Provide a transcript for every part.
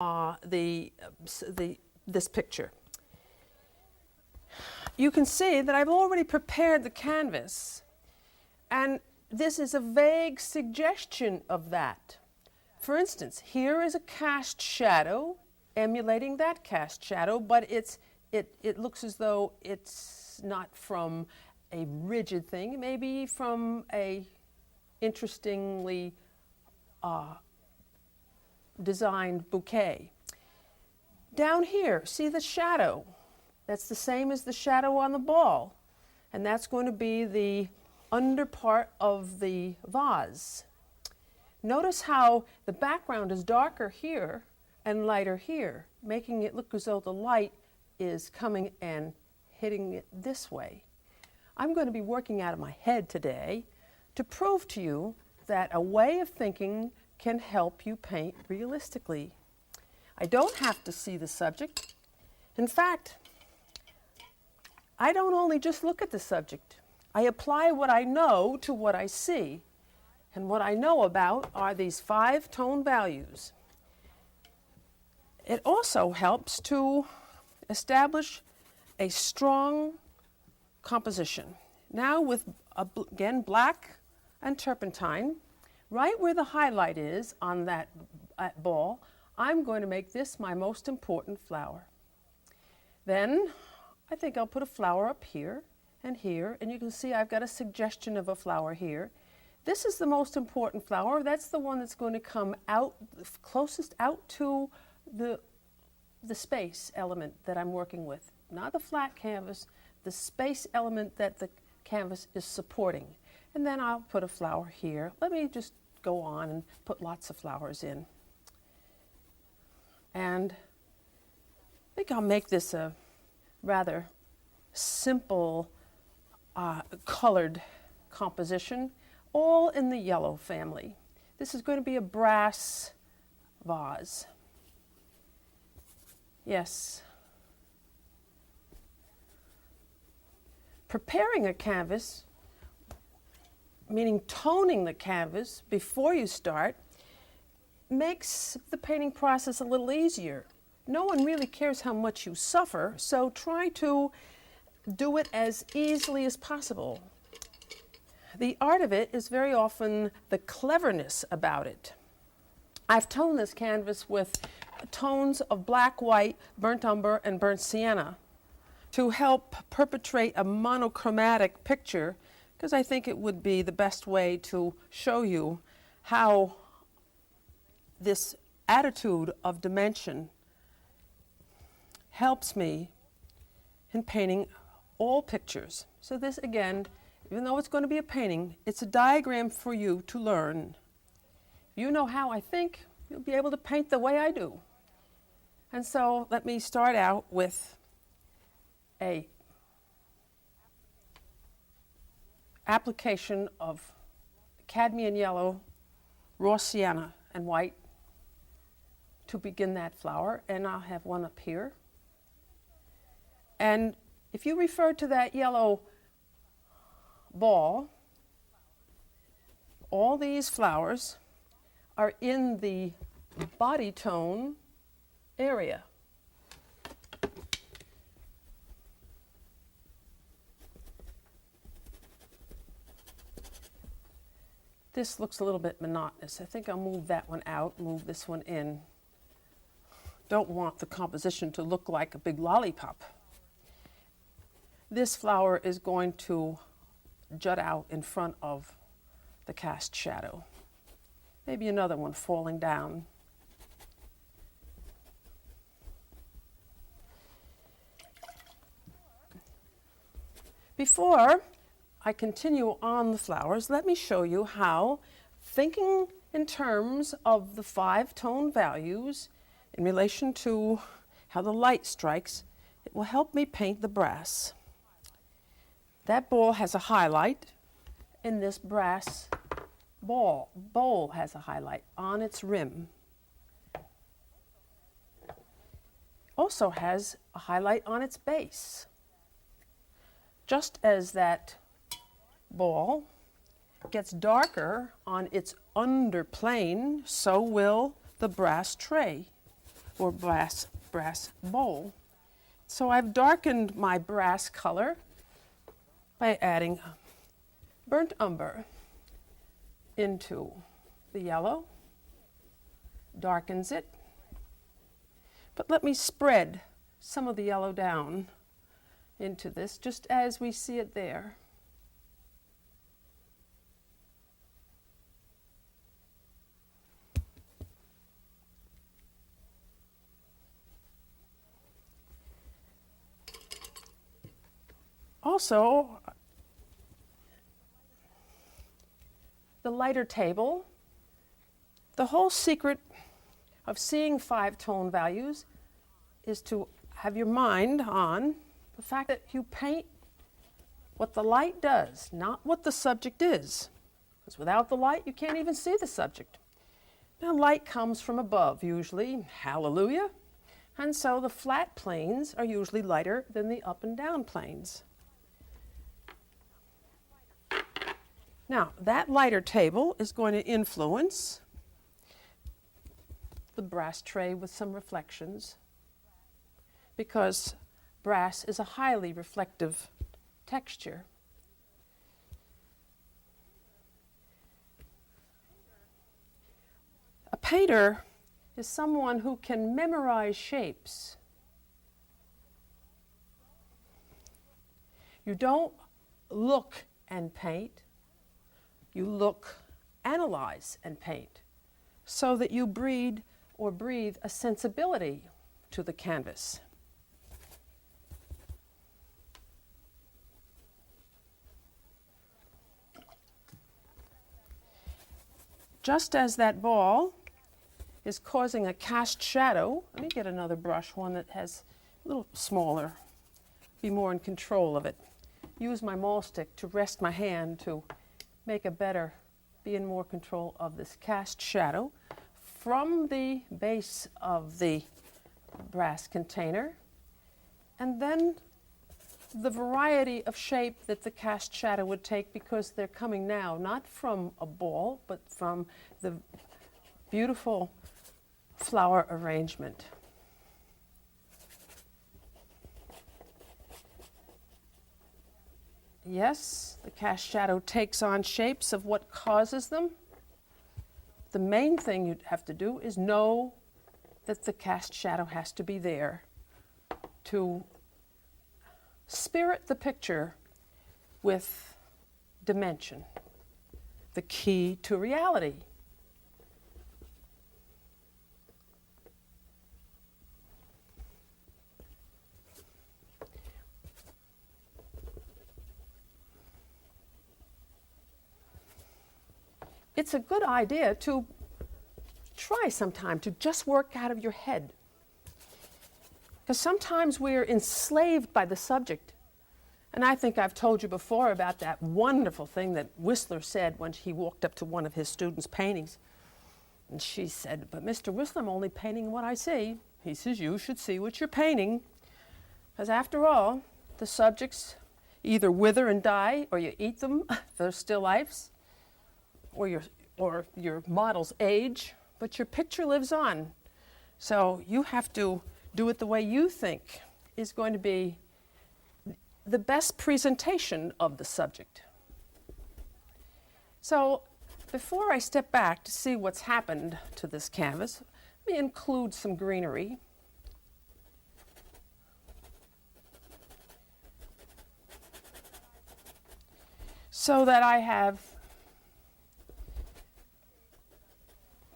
this picture. You can see that I've already prepared the canvas, and this is a vague suggestion of that. For instance, here is a cast shadow emulating that cast shadow, but it looks as though it's not from a rigid thing. It may be from a interestingly designed bouquet. Down here, see the shadow? That's the same as the shadow on the ball, and that's going to be the under part of the vase. Notice how the background is darker here and lighter here, making it look as though the light is coming and hitting it this way. I'm going to be working out of my head today to prove to you that a way of thinking can help you paint realistically. I don't have to see the subject. In fact, I don't only just look at the subject. I apply what I know to what I see. And what I know about are these 5 tone values. It also helps to establish a strong composition. Now with, again, black and turpentine, right where the highlight is on that ball, I'm going to make this my most important flower. Then I think I'll put a flower up here, and you can see I've got a suggestion of a flower here. This is the most important flower. That's the one that's going to come out, closest out to the space element that I'm working with. Not the flat canvas, the space element that the canvas is supporting. And then I'll put a flower here. Let me just go on and put lots of flowers in. And I think I'll make this a rather simple colored composition, all in the yellow family. This is going to be a brass vase. Yes. Preparing a canvas, meaning toning the canvas before you start, makes the painting process a little easier. No one really cares how much you suffer, so try to do it as easily as possible. The art of it is very often the cleverness about it. I've toned this canvas with tones of black, white, burnt umber, and burnt sienna to help perpetrate a monochromatic picture, because I think it would be the best way to show you how this attitude of dimension helps me in painting all pictures. So this, again, even though it's going to be a painting, it's a diagram for you to learn. If you know how I think, you'll be able to paint the way I do. And so let me start out with a application of cadmium yellow, raw sienna, and white to begin that flower, and I'll have one up here. And if you refer to that yellow ball, all these flowers are in the body tone area. This looks a little bit monotonous. I think I'll move that one out, move this one in. Don't want the composition to look like a big lollipop. This flower is going to jut out in front of the cast shadow. Maybe another one falling down. Before I continue on the flowers, let me show you how thinking in terms of the 5 tone values in relation to how the light strikes, it will help me paint the brass. That ball has a highlight, and this brass bowl has a highlight on its rim. Also has a highlight on its base. Just as that ball gets darker on its underplane, so will the brass tray. or brass bowl. So I've darkened my brass color by adding burnt umber into the yellow, darkens it. But let me spread some of the yellow down into this, just as we see it there. Also, the lighter table, the whole secret of seeing 5-tone values is to have your mind on the fact that you paint what the light does, not what the subject is. Because without the light, you can't even see the subject. Now, light comes from above, usually, hallelujah, and so the flat planes are usually lighter than the up and down planes. Now, that lighter table is going to influence the brass tray with some reflections, because brass is a highly reflective texture. A painter is someone who can memorize shapes. You don't look and paint. You look, analyze, and paint, so that you breathe a sensibility to the canvas. Just as that ball is causing a cast shadow, let me get another brush, one that has a little smaller, be more in control of it. Use my maul stick to rest my hand to make be in more control of this cast shadow from the base of the brass container, and then the variety of shape that the cast shadow would take, because they're coming now not from a ball but from the beautiful flower arrangement. Yes, the cast shadow takes on shapes of what causes them. The main thing you have to do is know that the cast shadow has to be there to spirit the picture with dimension, the key to reality. It's a good idea to try sometime to just work out of your head. Because sometimes we're enslaved by the subject. And I think I've told you before about that wonderful thing that Whistler said when he walked up to one of his students' paintings. And she said, "But Mr. Whistler, I'm only painting what I see." He says, "You should see what you're painting. Because after all, the subjects either wither and die, or you eat them, they're still lifes, or your models age, but your picture lives on. So you have to do it the way you think is going to be the best presentation of the subject." So before I step back to see what's happened to this canvas, let me include some greenery. So that I have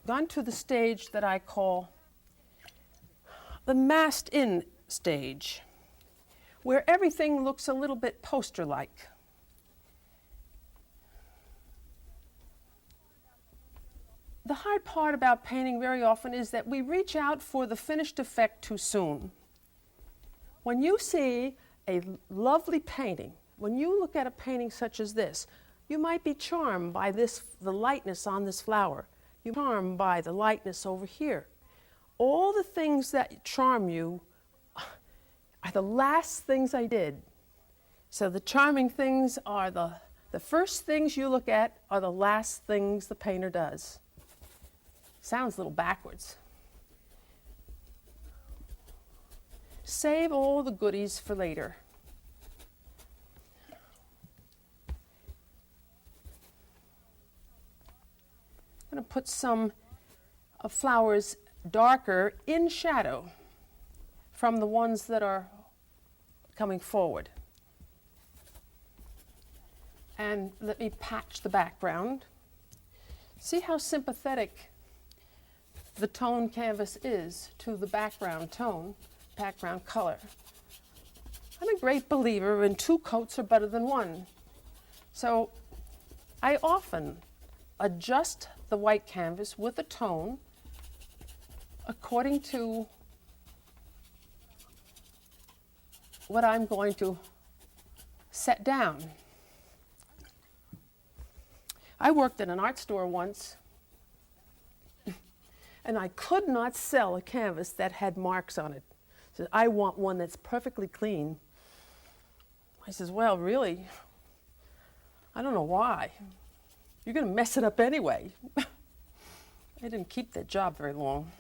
gone to the stage that I call the mast in stage, where everything looks a little bit poster-like. The hard part about painting very often is that we reach out for the finished effect too soon. When you see a lovely painting, when you look at a painting such as this, you might be charmed by the lightness on this flower. You're charmed by the lightness over here. All the things that charm you are the last things I did. So the charming things are the first things you look at are the last things the painter does. Sounds a little backwards. Save all the goodies for later. I'm going to put some flowers darker in shadow from the ones that are coming forward. And let me patch the background. See how sympathetic the tone canvas is to the background tone, background color. I'm a great believer in 2 coats are better than 1. So I often adjust the white canvas with a tone according to what I'm going to set down. I worked at an art store once, and I could not sell a canvas that had marks on it. I said, I want one that's perfectly clean. I says, well, really, I don't know why. You're going to mess it up anyway. I didn't keep that job very long.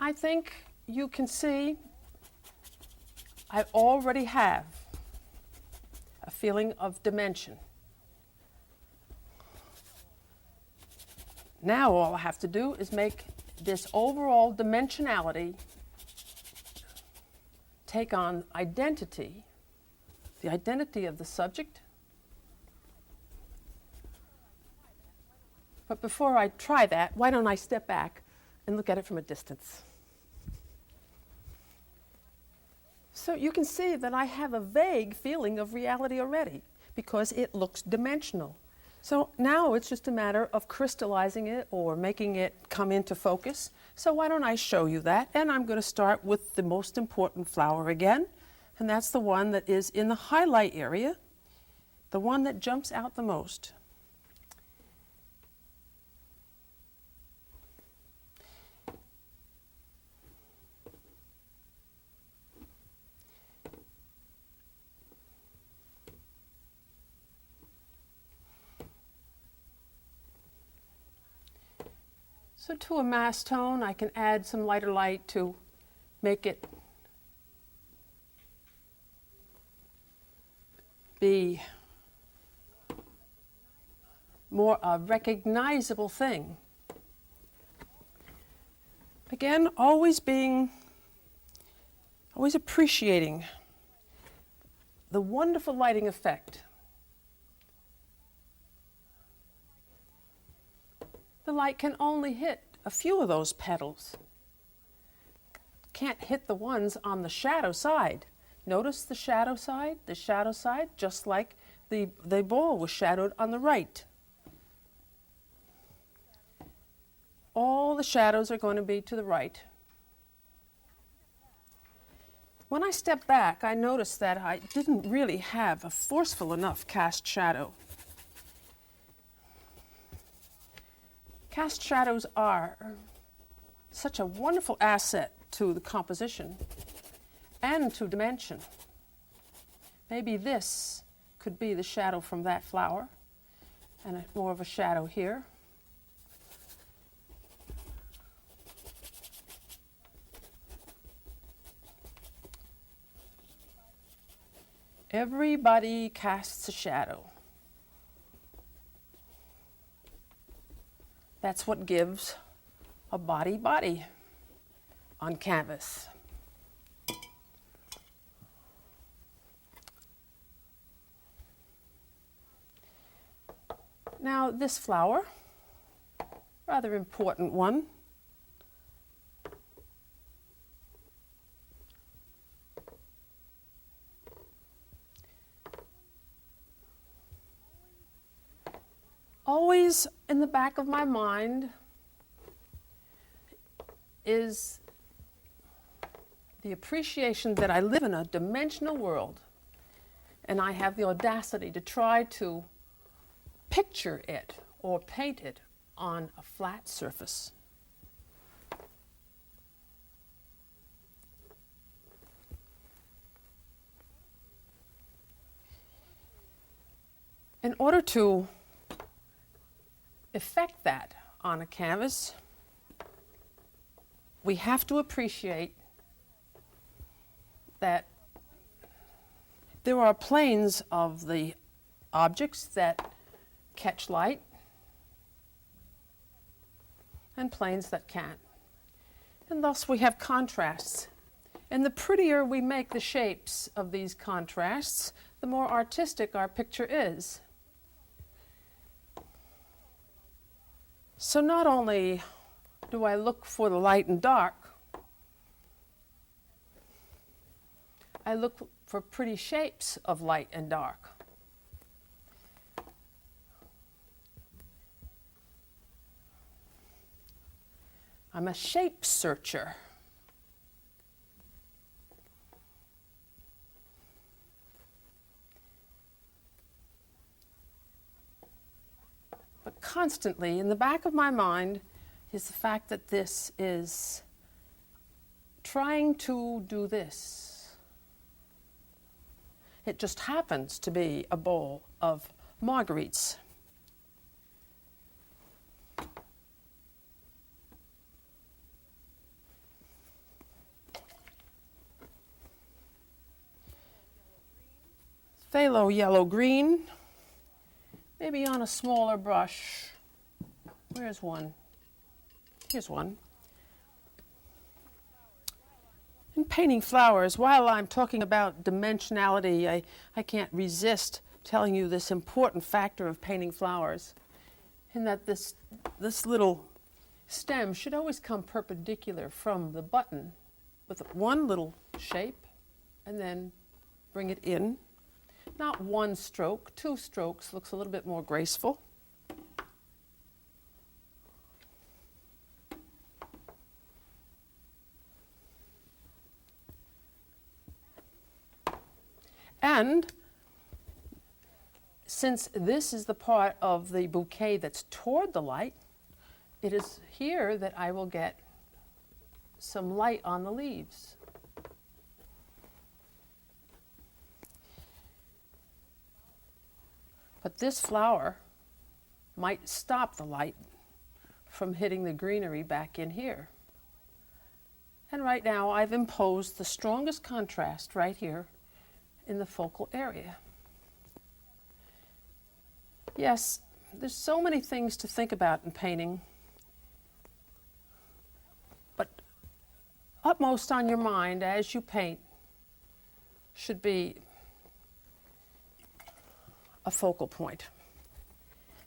I think you can see I already have a feeling of dimension. Now all I have to do is make this overall dimensionality take on identity, the identity of the subject. But before I try that, why don't I step back and look at it from a distance? So you can see that I have a vague feeling of reality already because it looks dimensional. So now it's just a matter of crystallizing it or making it come into focus. So why don't I show you that? And I'm going to start with the most important flower again, and that's the one that is in the highlight area, the one that jumps out the most. So to a mast tone, I can add some lighter light to make it be more a recognizable thing. Again, always appreciating the wonderful lighting effect. The light can only hit a few of those petals. Can't hit the ones on the shadow side. Notice the shadow side, just like the ball was shadowed on the right. All the shadows are going to be to the right. When I step back, I noticed that I didn't really have a forceful enough cast shadow. Cast shadows are such a wonderful asset to the composition and to dimension. Maybe this could be the shadow from that flower and more of a shadow here. Everybody casts a shadow. That's what gives a body on canvas. Now this flower, rather important one. Always in the back of my mind is the appreciation that I live in a dimensional world, and I have the audacity to try to picture it or paint it on a flat surface. In order to effect that on a canvas, we have to appreciate that there are planes of the objects that catch light and planes that can't. And thus we have contrasts. And the prettier we make the shapes of these contrasts, the more artistic our picture is. So not only do I look for the light and dark, I look for pretty shapes of light and dark. I'm a shape searcher. But constantly in the back of my mind is the fact that this is trying to do this. It just happens to be a bowl of marguerites. Phthalo yellow-green, maybe on a smaller brush. Where's one? Here's one. In painting flowers, while I'm talking about dimensionality, I can't resist telling you this important factor of painting flowers, in that this little stem should always come perpendicular from the button with one little shape and then bring it in. Not one stroke, 2 strokes looks a little bit more graceful. And since this is the part of the bouquet that's toward the light, it is here that I will get some light on the leaves. But this flower might stop the light from hitting the greenery back in here. And right now I've imposed the strongest contrast right here in the focal area. Yes, there's so many things to think about in painting, but upmost on your mind as you paint should be a focal point.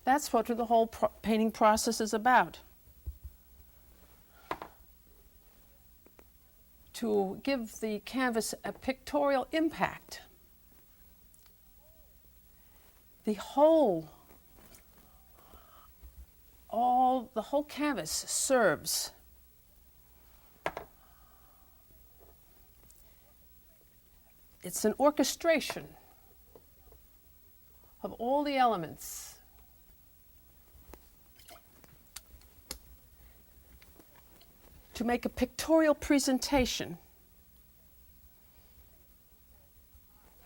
That's what the whole painting process is about. To give the canvas a pictorial impact. The whole canvas serves. It's an orchestration of all the elements. To make a pictorial presentation.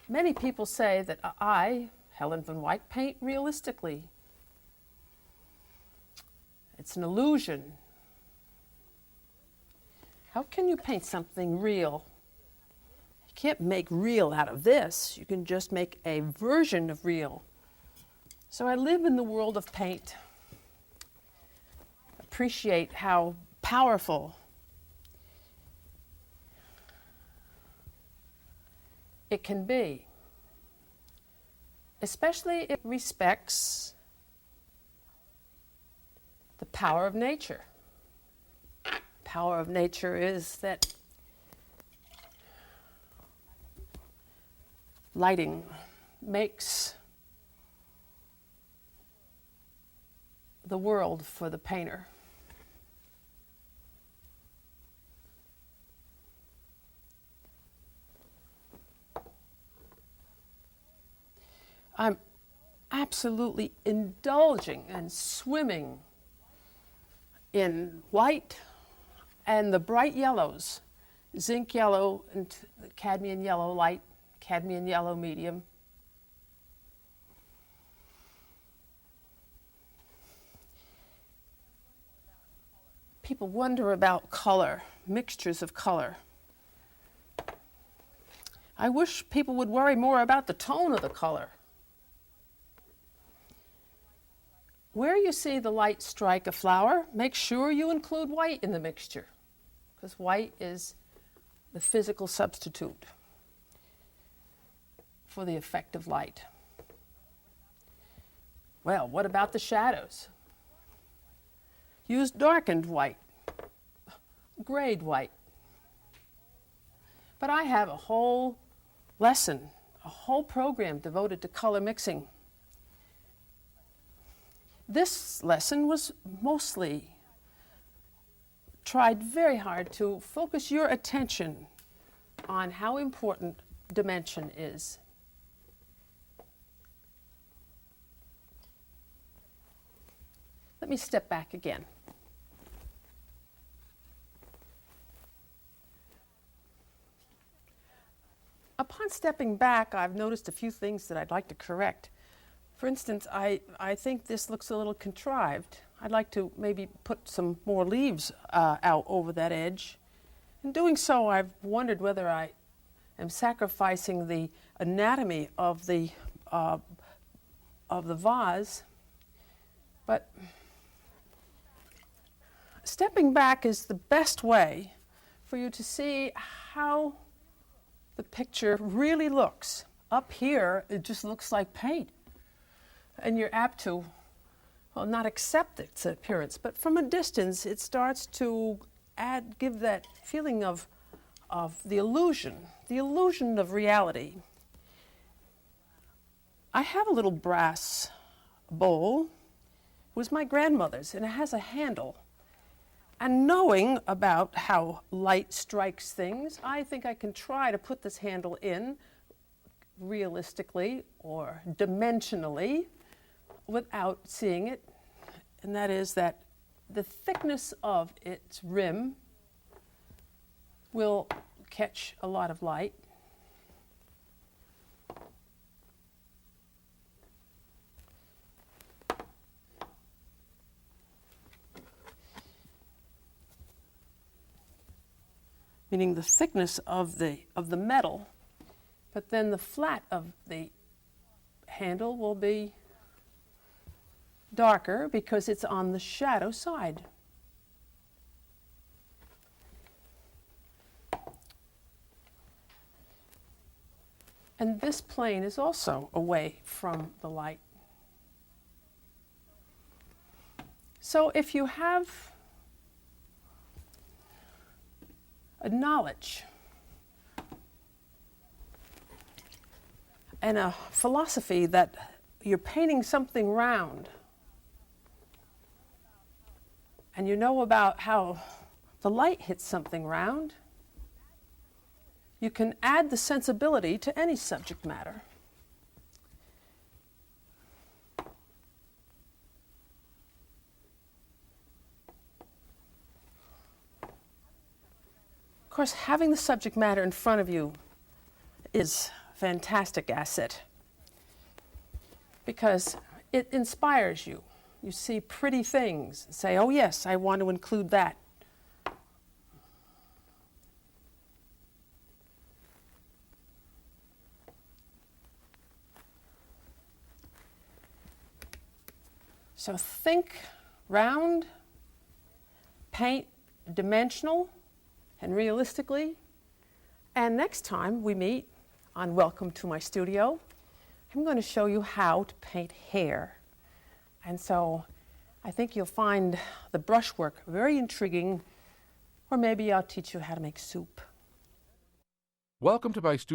Many people say that I, Helen van Wyk, paint realistically. It's an illusion. How can you paint something real? You can't make real out of this. You can just make a version of real. So I live in the world of paint. Appreciate how powerful it can be, especially if it respects the power of nature. Power of nature is that lighting makes the world for the painter. I'm absolutely indulging and swimming in white and the bright yellows, zinc yellow and cadmium yellow light, cadmium yellow medium. People wonder about color, mixtures of color. I wish people would worry more about the tone of the color. Where you see the light strike a flower, make sure you include white in the mixture, because white is the physical substitute for the effect of light. Well, what about the shadows? Use darkened white, grayed white. But I have a whole lesson, a whole program devoted to color mixing. This lesson was mostly tried very hard to focus your attention on how important dimension is. Let me step back again. Upon stepping back, I've noticed a few things that I'd like to correct. For instance, I think this looks a little contrived. I'd like to maybe put some more leaves out over that edge. In doing so, I've wondered whether I am sacrificing the anatomy of the vase. But stepping back is the best way for you to see how the picture really looks. Up here, it just looks like paint. And you're apt to, well, not accept its appearance, but from a distance, it starts to give that feeling of the illusion of reality. I have a little brass bowl. It was my grandmother's, and it has a handle. And knowing about how light strikes things, I think I can try to put this handle in realistically or dimensionally without seeing it. And that is that the thickness of its rim will catch a lot of light. Meaning the thickness of the metal, but then the flat of the handle will be darker because it's on the shadow side. And this plane is also away from the light. So if you have a knowledge and a philosophy that you're painting something round, and you know about how the light hits something round, you can add the sensibility to any subject matter. Of course, having the subject matter in front of you is a fantastic asset because it inspires you. You see pretty things and say, oh yes, I want to include that. So think round, paint dimensional and realistically. And next time we meet on Welcome to My Studio, I'm going to show you how to paint hair. And so I think you'll find the brushwork very intriguing, or maybe I'll teach you how to make soup. Welcome to my studio.